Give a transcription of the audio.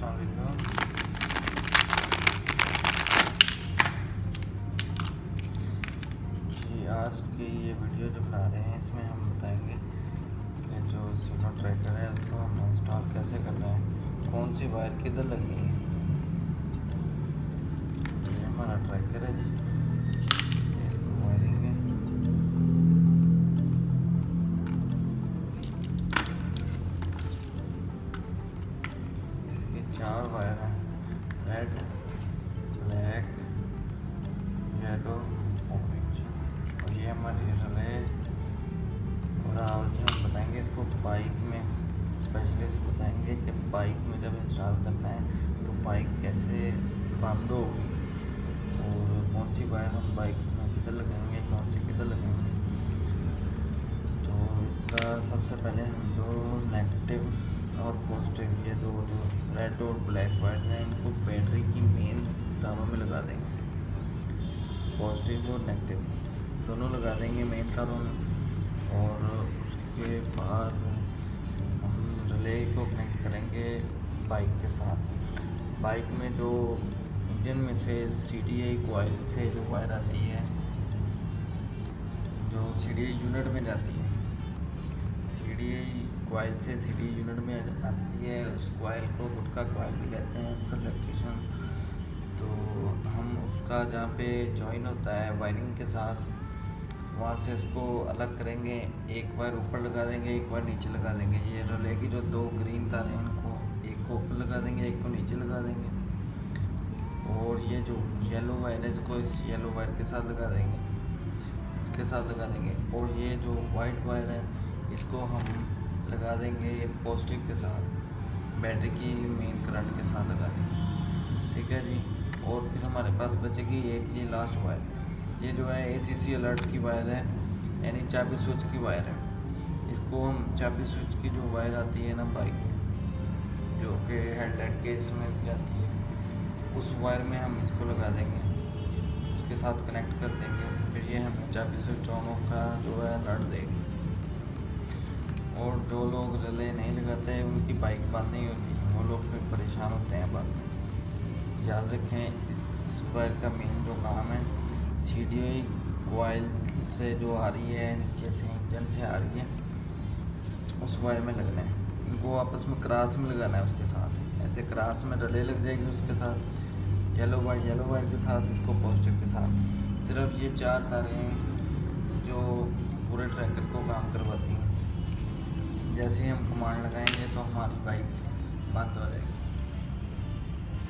अस्सलाम वालेकुम। जी आज की ये वीडियो जो बना रहे हैं इसमें हम बताएंगे कि जो सीनो ट्रैकर है उसको हम इंस्टॉल कैसे करना है, कौन सी वायर किधर लगनी है। ये हमारा ट्रैकर है जी, इसकी वायरिंग है। इसके 4 वायर हैं, रेड, ब्लैक, येलो, ऑरेंज। और ये हमारी रिले। और आज हम बताएंगे इसको बाइक में, स्पेशलिस्ट बताएंगे कि बाइक में जब इंस्टॉल करना है तो बाइक कैसे बंद होगी और कौन सी वायर हम बाइक में किधर लगाएंगे, कौन सी किधर लगाएंगे। तो इसका सबसे पहले हम जो नेगेटिव और पॉजिटिव, ये दो जो रेड और ब्लैक वायर हैं इनको बैटरी की मेन तारों में लगा देंगे। पॉजिटिव और नेगेटिव दोनों लगा देंगे मेन तारों में। और उसके बाद हम रिले को कनेक्ट करेंगे बाइक के साथ। बाइक में जो इंजन में से CDI कॉइल से जो वायर आती है, जो CDI यूनिट में जाती है, CDI कॉइल से CDI यूनिट में आती है, उस कॉइल को गुटका कॉइल भी कहते हैं अक्सर इलेक्ट्रिशियन। तो हम उसका जहाँ पे जॉइन होता है वायरिंग के साथ, वहाँ से उसको अलग करेंगे। एक वायर ऊपर लगा देंगे, एक वायर नीचे लगा देंगे। ये रिले की जो 2 ग्रीन तार हैं इनको एक को ऊपर लगा देंगे, एक को नीचे लगा देंगे। और ये जो येलो वायर है इसको इस येलो वायर के साथ लगा देंगे, इसके साथ लगा देंगे। और ये जो वाइट वायर है इसको हम लगा देंगे ये पॉजिटिव के साथ, बैटरी की मेन करंट के साथ लगा देंगे। ठीक है जी। और फिर हमारे पास बचेगी एक ये लास्ट वायर, ये जो है ACC अलर्ट की वायर है, यानी चाबी स्विच की वायर है। इसको हम चाबी स्विच की जो वायर आती है ना बाइक में, जो कि हेडलाइट के इसमें जाती है, उस वायर में हम इसको लगा देंगे, उसके साथ कनेक्ट कर देंगे। फिर ये हमें चाबी स्विच ऑन ऑफ का जो है अलर्ट देगी। और जो लोग रिले नहीं लगाते उनकी बाइक बंद नहीं होती, वो लोग फिर परेशान होते हैं बाद में। याद रखें इस वायर का मेन जो काम है, CDI कॉइल से जो आ रही है नीचे से, इंजन से आ रही है, उस वायर में लगना है। इनको आपस में क्रॉस में लगाना है उसके साथ, ऐसे क्रॉस में रिले लग जाएगी उसके साथ, येलो वायर के साथ, इसको पॉजिटिव के साथ। सिर्फ ये 4 तारें जो पूरे ट्रैकर को काम करवाती हैं। जैसे ही हम कमांड लगाएंगे तो हमारी बाइक बंद हो जाएगी।